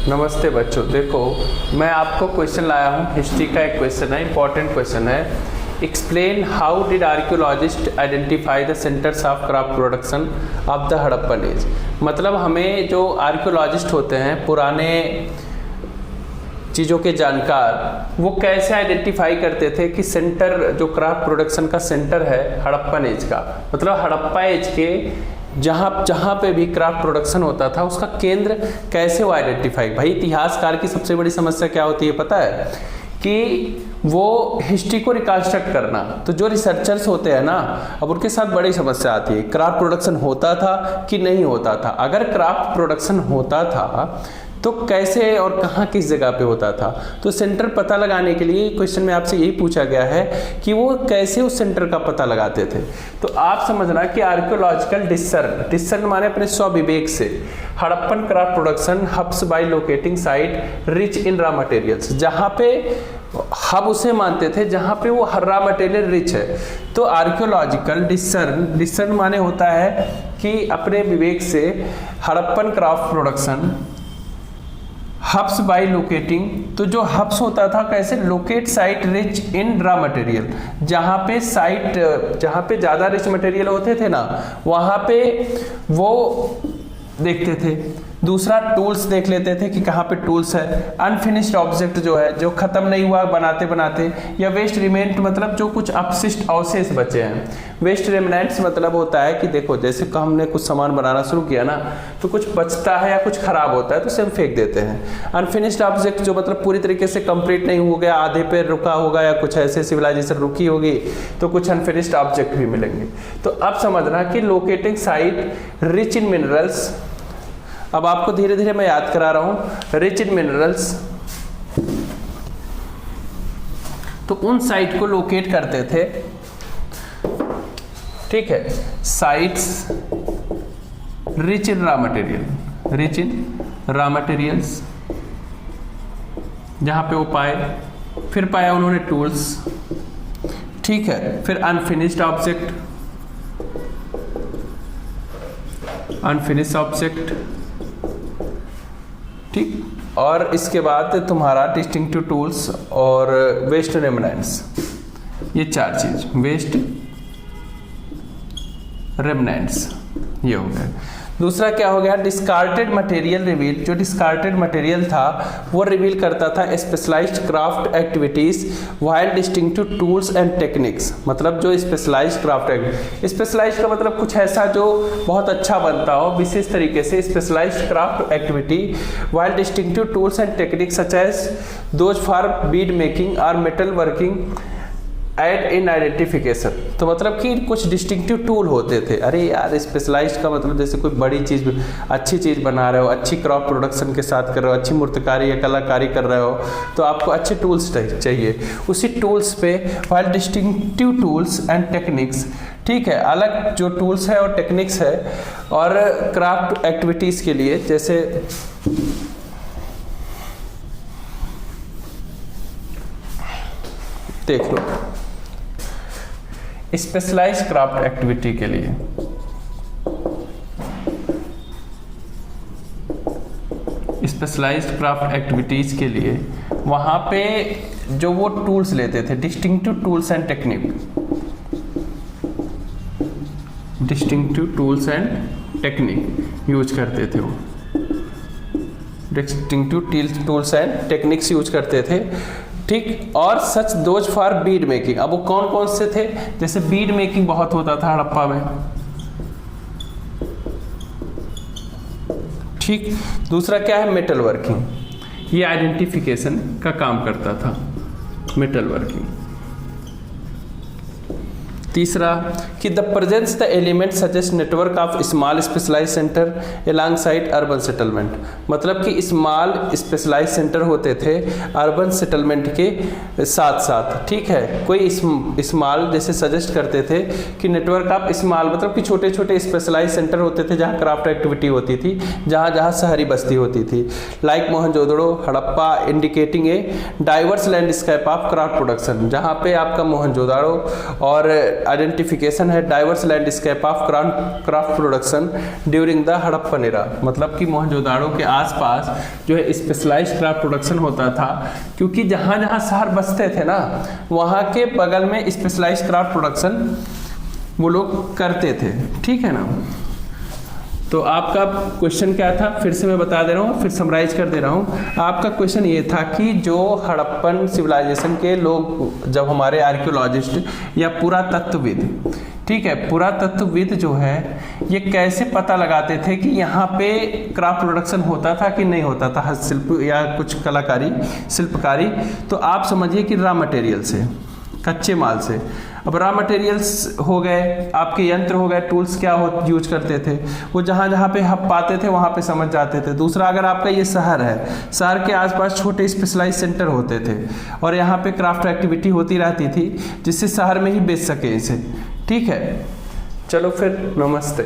नमस्ते बच्चों। देखो, मैं आपको क्वेश्चन लाया हूँ। हिस्ट्री का एक क्वेश्चन है, इंपॉर्टेंट क्वेश्चन है। Explain how did archaeologist identify the centres of crop production of the Harappan age. मतलब हमें जो आर्कियोलॉजिस्ट होते हैं, पुराने चीज़ों के जानकार, वो कैसे आइडेंटिफाई करते थे कि सेंटर जो क्रॉप प्रोडक्शन का सेंटर है हड़प्पन एज का, मतलब हड़प्पा एज के जहाँ पे भी क्राफ्ट प्रोडक्शन होता था उसका केंद्र कैसे वो आइडेंटिफाई। भाई इतिहासकार की सबसे बड़ी समस्या क्या होती है पता है? कि वो हिस्ट्री को रिकंस्ट्रक्ट करना। तो जो रिसर्चर्स होते हैं ना, अब उनके साथ बड़ी समस्या आती है, क्राफ्ट प्रोडक्शन होता था कि नहीं होता था। अगर क्राफ्ट प्रोडक्शन होता था तो कैसे और कहाँ किस जगह पे होता था। तो सेंटर पता लगाने के लिए क्वेश्चन में आपसे यही पूछा गया है कि वो कैसे उस सेंटर का पता लगाते थे। तो आप समझना कि आर्कियोलॉजिकल डिसर्न माने अपने स्वविवेक से Harappan craft production hubs by locating site rich in raw materials. जहाँ पे हब उसे मानते थे जहाँ पे वो रॉ मटेरियल रिच है। तो आर्कियोलॉजिकल डिसर्न माने होता है कि अपने विवेक से Harappan craft production hubs by locating. तो जो हब्स होता था कैसे, locate site rich in raw material. जहाँ पे साइट, जहाँ पे ज़्यादा रिच मटेरियल होते थे ना, वहाँ पे वो देखते थे। दूसरा टूल्स देख लेते थे कि कहाँ पे टूल्स है। अनफिनिश्ड ऑब्जेक्ट जो है, जो खत्म नहीं हुआ बनाते बनाते, या वेस्ट रिमेंट मतलब जो कुछ अपशिष्ट अवशेष बचे हैं। वेस्ट रेमनेंट्स मतलब होता है कि देखो जैसे हमने कुछ सामान बनाना शुरू किया ना, तो कुछ बचता है या कुछ खराब होता है तो उसे हम फेंक देते हैं। अनफिनिश्ड ऑब्जेक्ट जो मतलब पूरी तरीके से कंप्लीट नहीं हो गया, आधे पे रुका होगा, या कुछ ऐसे सिविलाइजेशन रुकी होगी तो कुछ अनफिनिश्ड ऑब्जेक्ट भी मिलेंगे। तो अब समझना कि लोकेटिंग साइट रिच इन मिनरल्स। अब आपको धीरे धीरे मैं याद करा रहा हूं। रिच इन मिनरल्स, तो उन साइट को लोकेट करते थे, ठीक है। Sites rich in raw material, rich in raw materials, जहां पे वो पाए। फिर पाया उन्होंने टूल्स, ठीक है। फिर अनफिनिश्ड ऑब्जेक्ट, अनफिनिश्ड ऑब्जेक्ट, ठीक। और इसके बाद तुम्हारा डिस्टिंक्टिव टूल्स और वेस्ट रेमनेंट्स, ये चार चीज, वेस्ट रेमनेंट्स, ये हो गया। दूसरा क्या हो गया, डिस्कार्टेड मटेरियल रिवील। जो डिस्कार्टेड मटेरियल था वो रिवील करता था specialised craft activities while distinctive tools and techniques. मतलब जो स्पेशलाइज्ड क्राफ्ट, स्पेशलाइज्ड का मतलब कुछ ऐसा जो बहुत अच्छा बनता हो विशेष तरीके से। Specialised craft activity while distinctive tools and techniques such as those for bead making और metal working aid in identification. तो मतलब कि कुछ डिस्टिंक्टिव टूल होते थे। अरे यार, स्पेशलाइज्ड का मतलब जैसे कोई बड़ी चीज़, अच्छी चीज़ बना रहे हो, अच्छी क्रॉप प्रोडक्शन के साथ कर रहे हो, अच्छी मूर्तिकारी या कलाकारी कर रहे हो, तो आपको अच्छे टूल्स चाहिए। उसी टूल्स पे while distinctive tools and techniques, ठीक है, अलग जो टूल्स है और टेक्निक्स है। और क्राफ्ट एक्टिविटीज़ के लिए जैसे देख लो, स्पेशलाइज्ड क्राफ्ट एक्टिविटी के लिए स्पेशलाइज्ड क्राफ्ट एक्टिविटीज के लिए वहां पे जो वो टूल्स लेते थे, distinctive tools and technique, distinctive tools and technique use करते थे। वो distinctive tools and techniques use करते थे, ठीक। और सच दोज फॉर बीड मेकिंग। अब वो कौन कौन से थे, जैसे बीड मेकिंग बहुत होता था हड़प्पा में, ठीक। दूसरा क्या है, मेटल वर्किंग, ये आइडेंटिफिकेशन का काम करता था, मेटल वर्किंग। तीसरा कि the presence the element suggest network of small specialise centre along side urban settlement. मतलब कि स्मॉल स्पेशलाइज सेंटर होते थे अर्बन सेटलमेंट के साथ साथ, ठीक है। कोई स्मॉल जैसे सजेस्ट करते थे कि नेटवर्क ऑफ स्मॉल मतलब कि छोटे छोटे स्पेशलाइज सेंटर होते थे जहाँ क्राफ्ट एक्टिविटी होती थी, जहाँ जहाँ शहरी बस्ती होती थी, like Mohenjodaro, Harappa, indicating a diverse landscape of craft production. जहाँ पे आपका मोहनजोदड़ो और आइडेंटिफिकेशन है diverse landscape of craft production during the Harappan era, मतलब कि मोहनजोदाड़ो के आसपास जो है स्पेशलाइज्ड क्राफ्ट प्रोडक्शन होता था, क्योंकि जहाँ जहाँ शहर बसते थे ना वहाँ के बगल में स्पेशलाइज्ड क्राफ्ट प्रोडक्शन वो लोग करते थे। ठीक है ना। तो आपका क्वेश्चन क्या था, फिर से मैं बता दे रहा हूँ, फिर समराइज कर दे रहा हूँ। आपका क्वेश्चन ये था कि जो हड़प्पन सिविलाइजेशन के लोग, जब हमारे आर्कियोलॉजिस्ट या पुरातत्वविद, ठीक है, पुरातत्वविद जो है ये कैसे पता लगाते थे कि यहाँ पे क्राफ्ट प्रोडक्शन होता था कि नहीं होता था, हस्तशिल्प या कुछ कलाकारी शिल्पकारी। तो आप समझिए कि रॉ मटेरियल से, कच्चे माल से। अब रॉ मटेरियल्स हो गए, आपके यंत्र हो गए, टूल्स क्या यूज करते थे, वो जहाँ जहाँ पे हम पाते थे वहाँ पे समझ जाते थे। दूसरा, अगर आपका ये शहर है, शहर के आसपास छोटे स्पेशलाइज सेंटर होते थे और यहाँ पे क्राफ्ट एक्टिविटी होती रहती थी जिससे शहर में ही बेच सके इसे। ठीक है, चलो फिर नमस्ते।